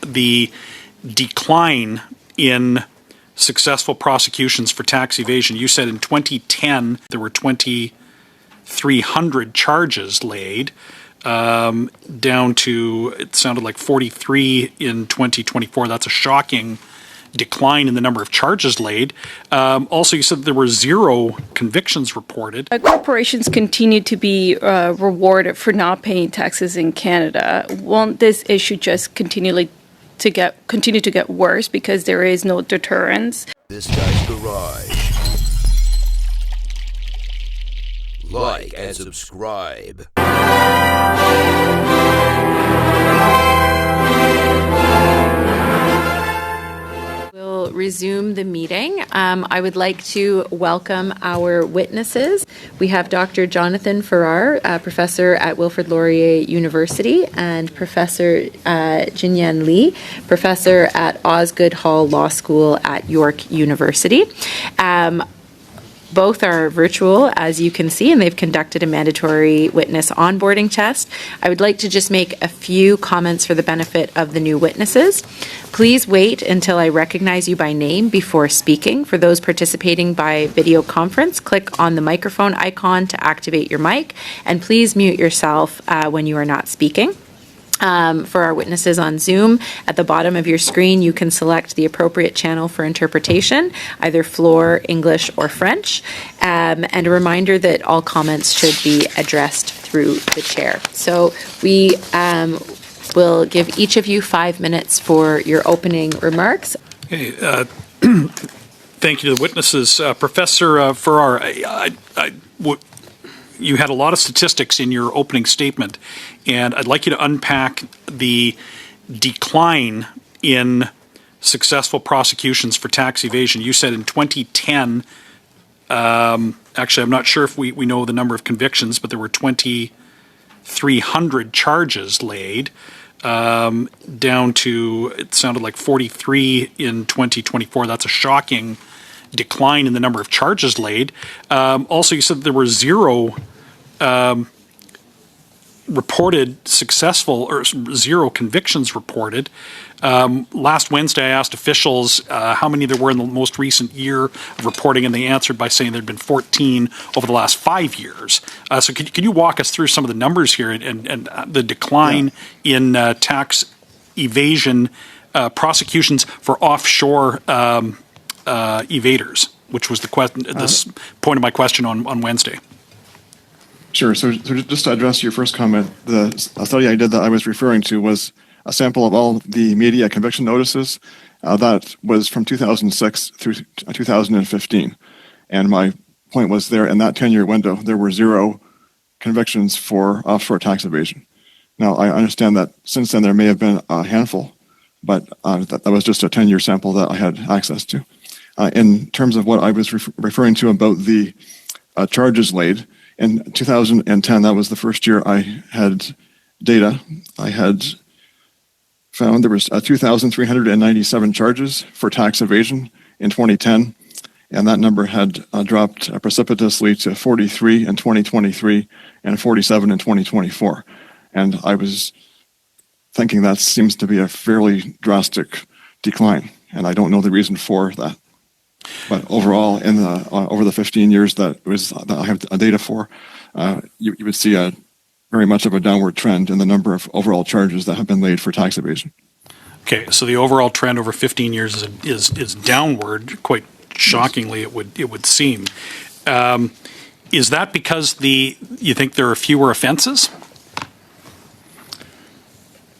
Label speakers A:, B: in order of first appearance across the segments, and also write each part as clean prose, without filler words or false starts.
A: The decline in successful prosecutions for tax evasion, you said in 2010 there were 2,300 charges laid, down to, it sounded like 43 in 2024. That's a shocking decline in the number of charges laid. Also, you said there were 0 convictions reported.
B: Corporations continue to be rewarded for not paying taxes in Canada. Won't this issue just continue to get worse because there is no deterrence?
C: This guy's garage. Like and subscribe.
D: We'll resume the meeting. I would like to welcome our witnesses. We have Dr. Johnathan Farrar, professor at Wilfrid Laurier University, and Professor Jinyan Li, professor at Osgoode Hall Law School at York University. Both are virtual, as you can see, and they've conducted a mandatory witness onboarding test. I would like to just make a few comments for the benefit of the new witnesses. Please wait until I recognize you by name before speaking. For those participating by video conference, click on the microphone icon to activate your mic, and please mute yourself when you are not speaking. For our witnesses on Zoom, at the bottom of your screen, you can select the appropriate channel for interpretation, either floor, English, or French. And a reminder that all comments should be addressed through the chair. So we will give each of you 5 minutes for your opening remarks.
A: Okay, thank you to the witnesses. Professor Farrar, you had a lot of statistics in your opening statement, and I'd like you to unpack the decline in successful prosecutions for tax evasion. You said in 2010, actually I'm not sure if we know the number of convictions, but there were 2,300 charges laid, down to, it sounded like 43 in 2024. That's a shocking decline in the number of charges laid. Also, you said there were 0 reported successful, or 0 convictions reported. Last Wednesday, I asked officials how many there were in the most recent year of reporting, and they answered by saying there had been 14 over the last 5 years. So can you walk us through some of the numbers here and the decline in tax evasion prosecutions for offshore evaders, which was the this point of my question on Wednesday?
E: Sure. So just to address your first comment, the study I did that I was referring to was a sample of all the media conviction notices that was from 2006 through 2015. And my point was there in that 10-year window, there were 0 convictions for offshore tax evasion. Now, I understand that since then there may have been a handful, but that was just a 10-year sample that I had access to. In terms of what I was referring to about the charges laid, in 2010, that was the first year I had data. I had found there was 2,397 charges for tax evasion in 2010, and that number had dropped precipitously to 43 in 2023 and 47 in 2024. And I was thinking that seems to be a fairly drastic decline, and I don't know the reason for that. But overall, in the over the 15 years that I have data for, you would see a very much of a downward trend in the number of overall charges that have been laid for tax evasion. Okay,
A: so the overall trend over 15 years is downward, quite shockingly, it would seem. Is that because you think there are fewer offenses?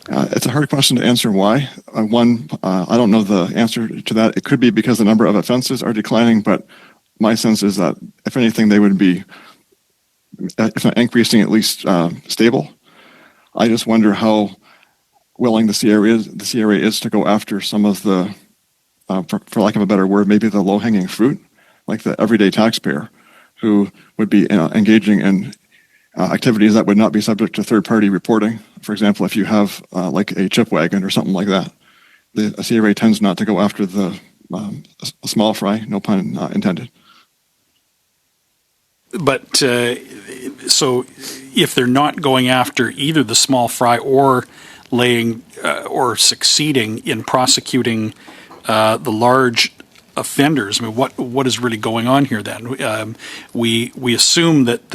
E: It's a hard question to answer why. I don't know the answer to that. It could be because the number of offenses are declining, but my sense is that, if anything, they would be, if not increasing, at least stable. I just wonder how willing the CRA is to go after some of the, for lack of a better word, maybe the low-hanging fruit, like the everyday taxpayer, who would be engaging in activities that would not be subject to third-party reporting. For example, if you have like a chip wagon or something like that, the CRA tends not to go after the small fry, no pun intended.
A: But so if they're not going after either the small fry or laying or succeeding in prosecuting the large offenders? I mean, what is really going on here then? We assume that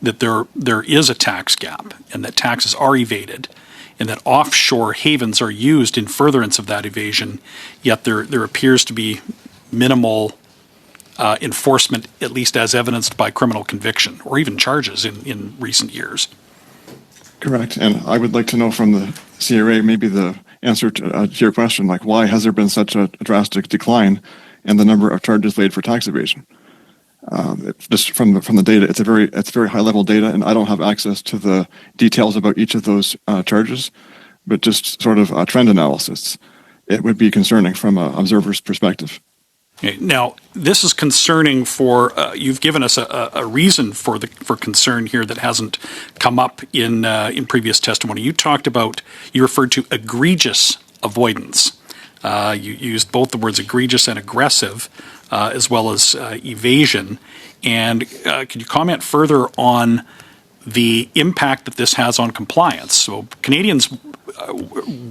A: there is a tax gap and that taxes are evaded and that offshore havens are used in furtherance of that evasion, yet there appears to be minimal enforcement, at least as evidenced by criminal conviction or even charges in recent years.
E: Correct. And I would like to know from the CRA maybe the answer to your question, like why has there been such a drastic decline in the number of charges laid for tax evasion? Just from the data, it's very high level data, and I don't have access to the details about each of those charges, but just sort of a trend analysis. It would be concerning from an observer's perspective.
A: Okay. Now, this is concerning for, you've given us a reason for concern here that hasn't come up in previous testimony. You referred to egregious avoidance. You used both the words egregious and aggressive, as well as evasion. And could you comment further on the impact that this has on compliance? So Canadians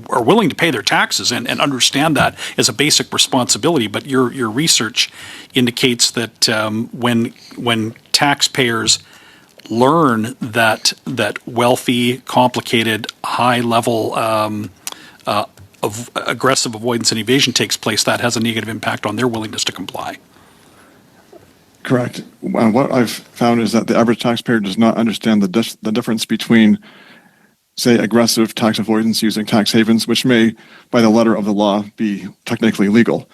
A: are willing to pay their taxes and understand that as a basic responsibility, but your research indicates that when taxpayers learn that wealthy, complicated, high-level of aggressive avoidance and evasion takes place, that has a negative impact on their willingness to comply.
E: Correct. What I've found is that the average taxpayer does not understand the difference between, say, aggressive tax avoidance using tax havens, which may, by the letter of the law, be technically legal.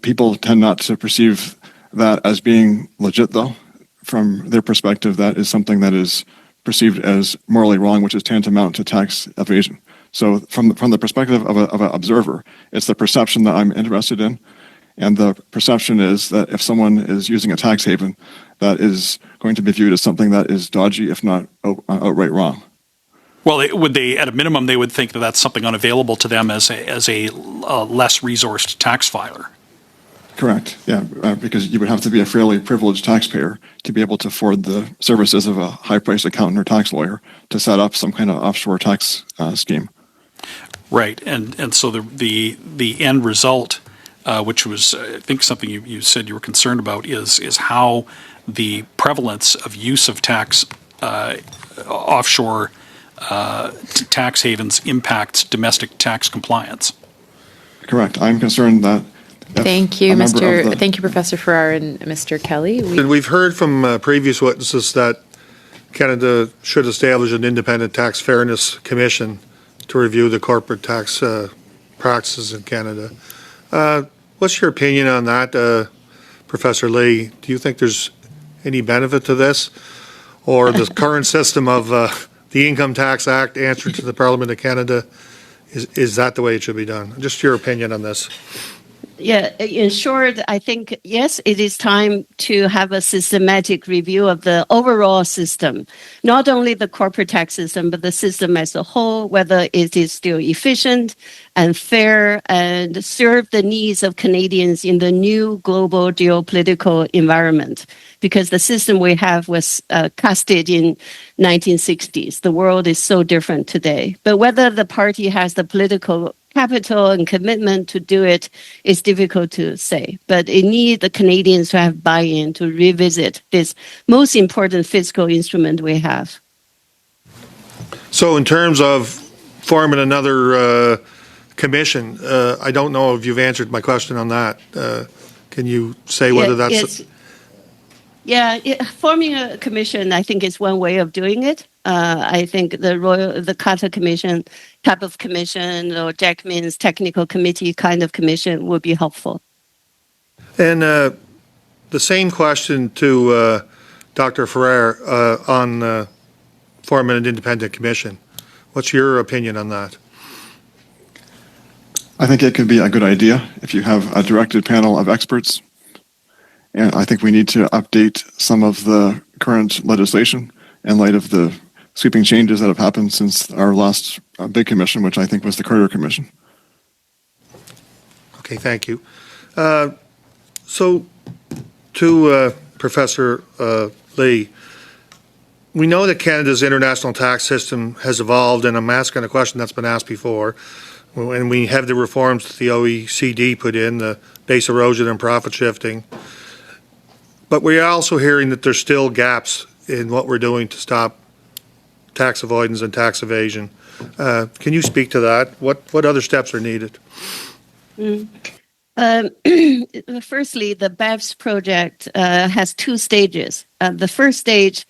E: People tend not to perceive that as being legit, though. From their perspective, that is something that is perceived as morally wrong, which is tantamount to tax evasion. So from the perspective of an observer, it's the perception that I'm interested in. And the perception is that if someone is using a tax haven, that is going to be viewed as something that is dodgy, if not outright wrong.
A: Well, at a minimum, they would think that that's something unavailable to them as a less resourced tax filer.
E: Correct. Yeah, because you would have to be a fairly privileged taxpayer to be able to afford the services of a high-priced accountant or tax lawyer to set up some kind of offshore tax scheme.
A: Right, and so the end result, which was I think something you said you were concerned about, is how the prevalence of use of tax offshore tax havens impacts domestic tax compliance.
E: Correct. I'm concerned that.
D: Thank you, Thank you, Professor Farrar and Mr. Kelly.
F: And we've heard from previous witnesses that Canada should establish an independent tax fairness commission to review the corporate tax practices in Canada. What's your opinion on that, Professor Li? Do you think there's any benefit to this, or the current system of the Income Tax Act answered to the Parliament of Canada, is that the way it should be done? Just your opinion on this.
G: Yeah, in short, I think, yes, it is time to have a systematic review of the overall system, not only the corporate tax system, but the system as a whole, whether it is still efficient and fair and serve the needs of Canadians in the new global geopolitical environment. Because the system we have was casted in 1960s. The world is so different today. But whether the party has the political capital and commitment to do it is difficult to say. But it needs the Canadians to have buy-in to revisit this most important fiscal instrument we have.
F: So in terms of forming another commission, I don't know if you've answered my question on that. Can you say whether that's...
G: Forming a commission, I think, is one way of doing it. I think the Carter Commission type of commission or Jackman's technical committee kind of commission would be helpful.
F: And the same question to Dr. Farrar on forming an independent commission. What's your opinion on that?
E: I think it could be a good idea if you have a directed panel of experts. And I think we need to update some of the current legislation in light of the sweeping changes that have happened since our last big commission, which I think was the Carter Commission.
F: Okay, thank you. So to Professor Li, we know that Canada's international tax system has evolved, and I'm asking a question that's been asked before. When we have the reforms that the OECD put in, the base erosion and profit shifting. But we're also hearing that there's still gaps in what we're doing to stop tax avoidance and tax evasion. Can you speak to that? What other steps are needed?
G: Firstly, the BEPS project has two stages. The first stage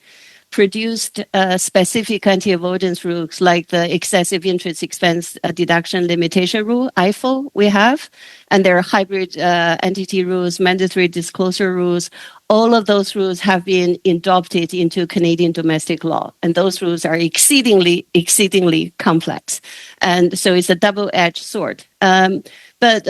G: produced specific anti-avoidance rules like the excessive interest expense deduction limitation rule, IFO, we have, and there are hybrid entity rules, mandatory disclosure rules. All of those rules have been adopted into Canadian domestic law, and those rules are exceedingly complex. And so it's a double-edged sword. But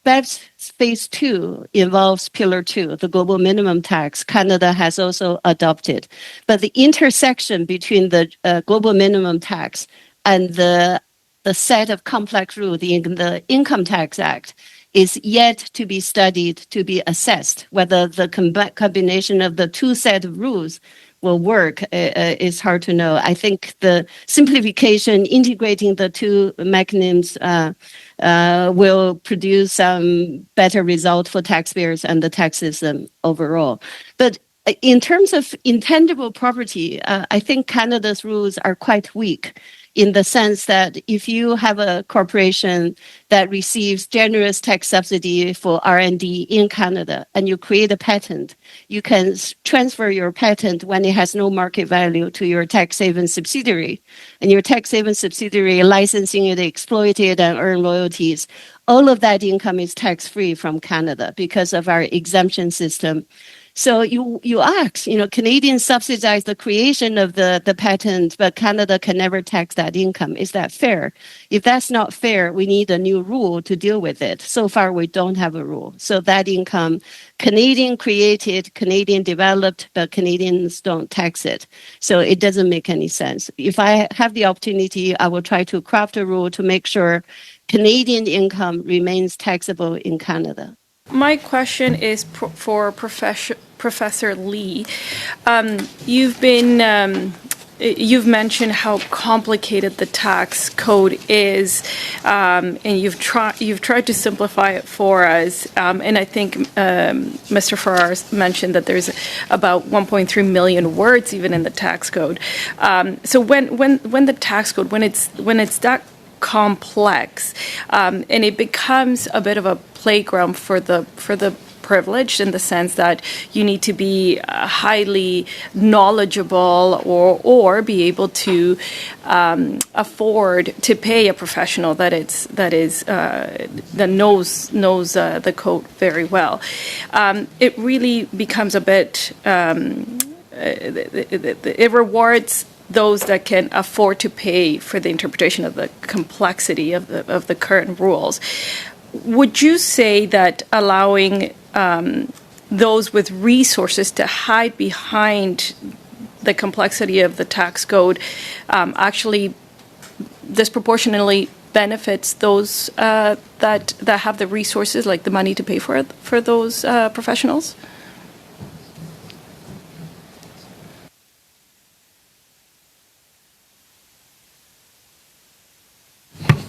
G: BEPS Phase 2 involves Pillar 2, the global minimum tax. Canada has also adopted. But the intersection between the global minimum tax and the set of complex rules in the Income Tax Act is yet to be studied, to be assessed. Whether the combination of the two set of rules will work is hard to know. I think the simplification, integrating the two mechanisms will produce some better result for taxpayers and the tax system overall. But in terms of intangible property, I think Canada's rules are quite weak in the sense that if you have a corporation that receives generous tax subsidy for R&D in Canada and you create a patent, you can transfer your patent when it has no market value to your tax haven subsidiary. And your tax haven subsidiary licensing it, exploit it, and earn royalties. All of that income is tax-free from Canada because of our exemption system. So you ask, Canadians subsidize the creation of the patent, but Canada can never tax that income. Is that fair? If that's not fair, we need a new rule to deal with it. So far, we don't have a rule. So that income, Canadian created, Canadian developed, but Canadians don't tax it. So it doesn't make any sense. If I have the opportunity, I will try to craft a rule to make sure Canadian income remains taxable in Canada.
B: My question is for Professor Li. You've mentioned how complicated the tax code is, and you've tried to simplify it for us. And I think Mr. Farrar mentioned that there's about 1.3 million words even in the tax code. So when the tax code, when it's that complex, and it becomes a bit of a playground for the privileged in the sense that you need to be highly knowledgeable or be able to afford to pay a professional that knows the code very well. It really becomes a bit it rewards those that can afford to pay for the interpretation of the complexity of the current rules. Would you say that allowing those with resources to hide behind the complexity of the tax code actually disproportionately benefits those that have the resources, like the money to pay for those professionals?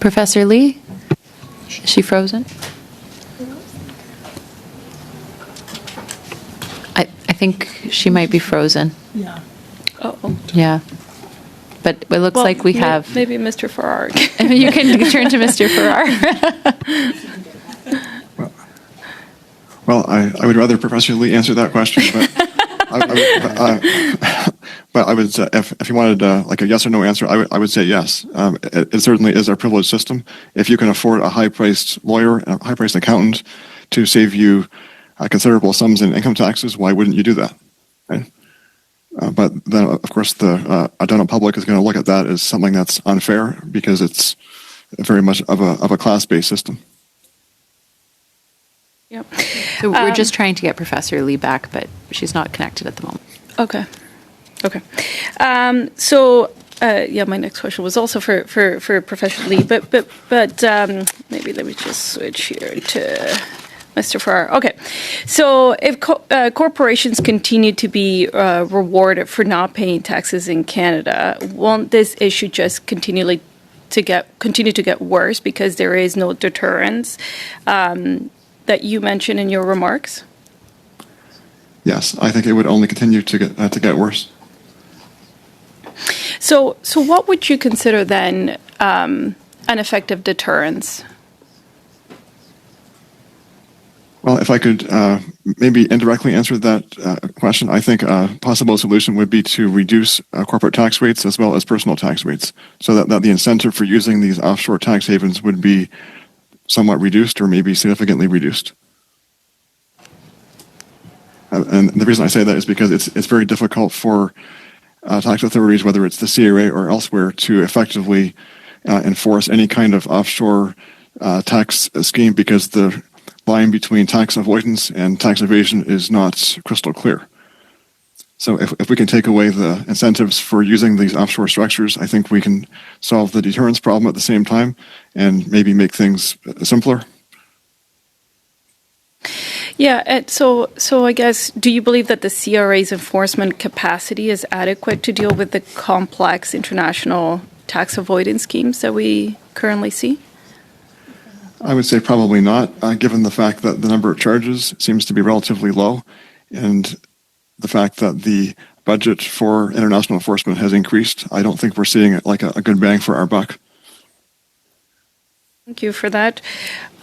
D: Professor Li? Is she frozen? I think she might be frozen.
B: Yeah. Oh.
D: Yeah. But it looks like we have...
B: Maybe Mr. Farrar.
D: You can turn to Mr. Farrar.
E: Well, I would rather Professor Li answer that question, but I would, if you wanted like a yes or no answer, I would say yes. It certainly is our privileged system. If you can afford a high-priced lawyer, a high-priced accountant to save you considerable sums in income taxes, why wouldn't you do that? Right? But then, of course, the general public is going to look at that as something that's unfair because it's very much of a class-based system.
B: Yep.
D: So we're just trying to get Professor Li back, but she's not connected at the moment.
B: Okay. My next question was also for Professor Li, but maybe let me just switch here to Mr. Farrar. Okay. So if corporations continue to be rewarded for not paying taxes in Canada, won't this issue just continue to get worse because there is no deterrence that you mentioned in your remarks?
E: Yes, I think it would only continue to get worse.
B: So what would you consider then an effective deterrence?
E: Well, if I could maybe indirectly answer that question, I think a possible solution would be to reduce corporate tax rates as well as personal tax rates, so that the incentive for using these offshore tax havens would be somewhat reduced or maybe significantly reduced. And the reason I say that is because it's very difficult for tax authorities, whether it's the CRA or elsewhere, to effectively enforce any kind of offshore tax scheme because the line between tax avoidance and tax evasion is not crystal clear. So if we can take away the incentives for using these offshore structures, I think we can solve the deterrence problem at the same time and maybe make things simpler.
B: Yeah, so I guess, do you believe that the CRA's enforcement capacity is adequate to deal with the complex international tax avoidance schemes that we currently see?
E: I would say probably not, given the fact that the number of charges seems to be relatively low, and the fact that the budget for international enforcement has increased. I don't think we're seeing it like a good bang for our buck.
B: Thank you for that.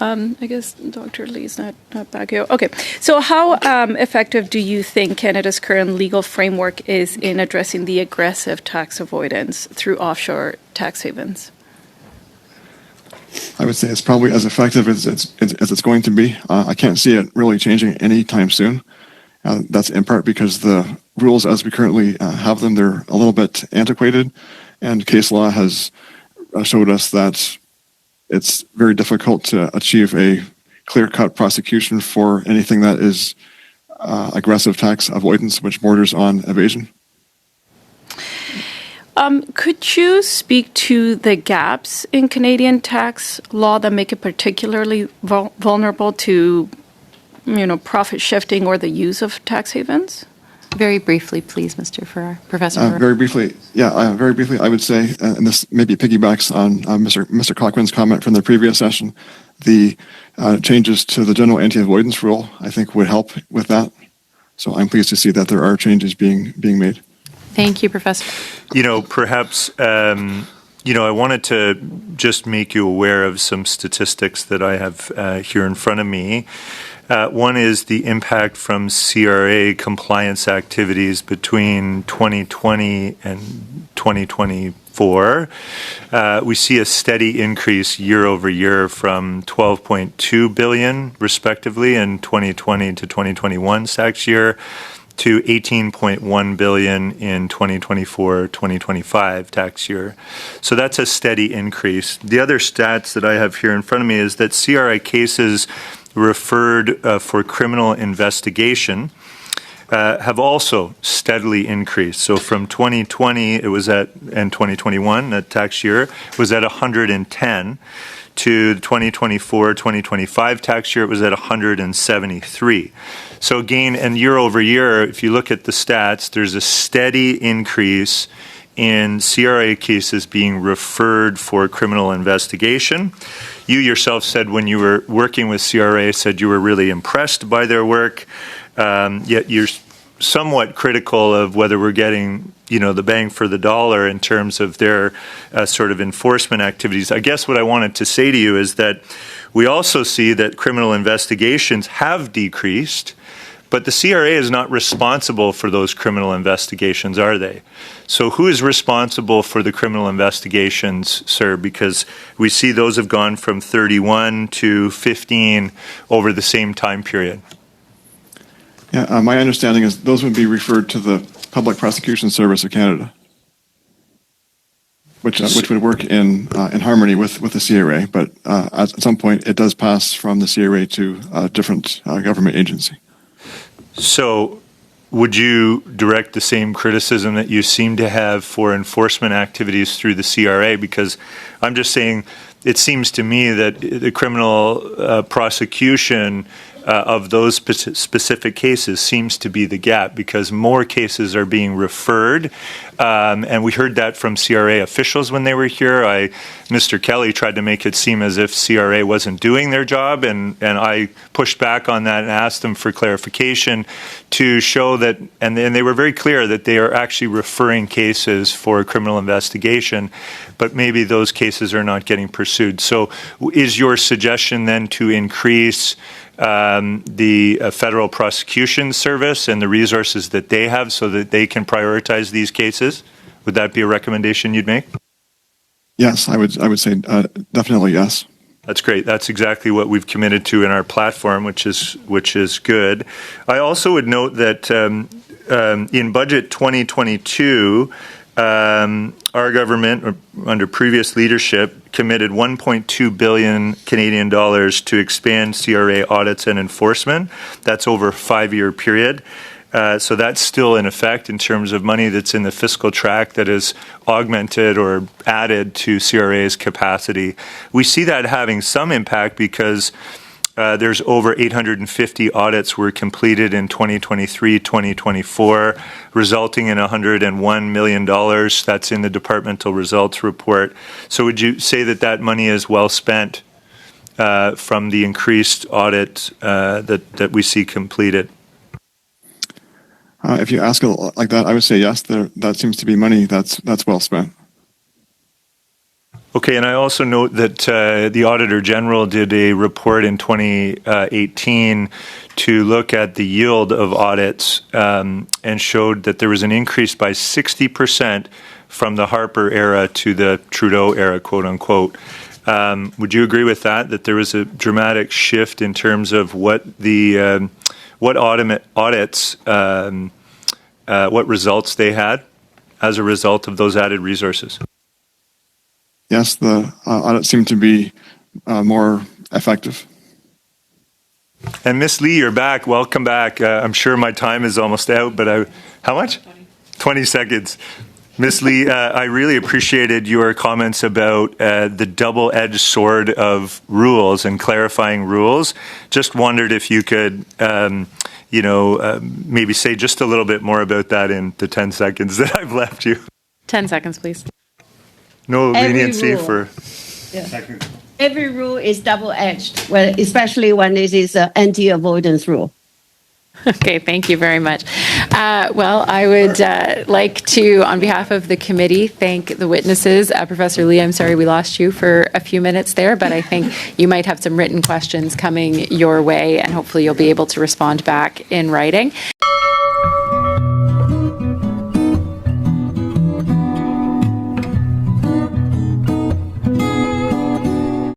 B: I guess Dr. Lee's not back here. Okay, so how effective do you think Canada's current legal framework is in addressing the aggressive tax avoidance through offshore tax havens?
E: I would say it's probably as effective as it's going to be. I can't see it really changing anytime soon. That's in part because the rules as we currently have them, they're a little bit antiquated, and case law has showed us that it's very difficult to achieve a clear-cut prosecution for anything that is aggressive tax avoidance, which borders on evasion.
B: Could you speak to the gaps in Canadian tax law that make it particularly vulnerable to, profit shifting or the use of tax havens?
D: Very briefly, please, Mr. Farrar. Professor Farrar.
E: Very briefly, I would say, and this maybe piggybacks on Mr. Cochran's comment from the previous session, the changes to the general anti-avoidance rule, I think, would help with that. So I'm pleased to see that there are changes being made.
D: Thank you, Professor.
H: Perhaps, I wanted to just make you aware of some statistics that I have here in front of me. One is the impact from CRA compliance activities between 2020 and 2024. We see a steady increase year over year from 12.2 billion, respectively, in 2020 to 2021 tax year, to 18.1 billion in 2024-2025 tax year. So that's a steady increase. The other stats that I have here in front of me is that CRA cases referred for criminal investigation have also steadily increased. So from 2020, it was and 2021, that tax year, was at 110. To the 2024-2025 tax year, it was at 173. So again, and year over year, if you look at the stats, there's a steady increase in CRA cases being referred for criminal investigation. You yourself said when you were working with CRA, said you were really impressed by their work, yet you're somewhat critical of whether we're getting, the bang for the dollar in terms of their sort of enforcement activities. I guess what I wanted to say to you is that we also see that criminal investigations have decreased, but the CRA is not responsible for those criminal investigations, are they? So who is responsible for the criminal investigations, sir? Because we see those have gone from 31 to 15 over the same time period.
E: Yeah, my understanding is those would be referred to the Public Prosecution Service of Canada, which would work in harmony with the CRA, but at some point it does pass from the CRA to a different government agency.
H: So would you direct the same criticism that you seem to have for enforcement activities through the CRA? Because I'm just saying, it seems to me that the criminal prosecution of those specific cases seems to be the gap, because more cases are being referred. And we heard that from CRA officials when they were here. Mr. Kelly tried to make it seem as if CRA wasn't doing their job, and I pushed back on that and asked them for clarification to show that, and they were very clear that they are actually referring cases for criminal investigation, but maybe those cases are not getting pursued. So is your suggestion then to increase the federal prosecution service and the resources that they have so that they can prioritize these cases? Would that be a recommendation you'd make?
E: Yes, I would say definitely yes.
H: That's great. That's exactly what we've committed to in our platform, which is good. I also would note that in Budget 2022, our government, under previous leadership, committed 1.2 billion Canadian dollars to expand CRA audits and enforcement. That's over a 5-year period. So that's still in effect in terms of money that's in the fiscal tract that is augmented or added to CRA's capacity. We see that having some impact because there's over 850 audits were completed in 2023, 2024, resulting in $101 million. That's in the departmental results report. So would you say that that money is well spent from the increased audit that we see completed?
E: If you ask it like that, I would say yes. That seems to be money that's well spent.
H: Okay, and I also note that the Auditor General did a report in 2018 to look at the yield of audits and showed that there was an increase by 60% from the Harper era to the Trudeau era, quote unquote. Would you agree with that, that there was a dramatic shift in terms of what the audits, what results they had as a result of those added resources?
E: Yes, the audits seem to be more effective.
H: And Ms. Li, you're back. Welcome back. I'm sure my time is almost out, but how much? 20 seconds. Ms. Li, I really appreciated your comments about the double-edged sword of rules and clarifying rules. Just wondered if you could, maybe say just a little bit more about that in the 10 seconds that I've left you.
D: 10 seconds, please.
H: No
G: Every
H: leniency
G: rule.
H: for...
G: Yeah. Every rule is double-edged, well, especially when it is an anti-avoidance rule.
D: Okay, thank you very much. Well, I would like to, on behalf of the committee, thank the witnesses. Professor Li, I'm sorry we lost you for a few minutes there, but I think you might have some written questions coming your way, and hopefully you'll be able to respond back in writing.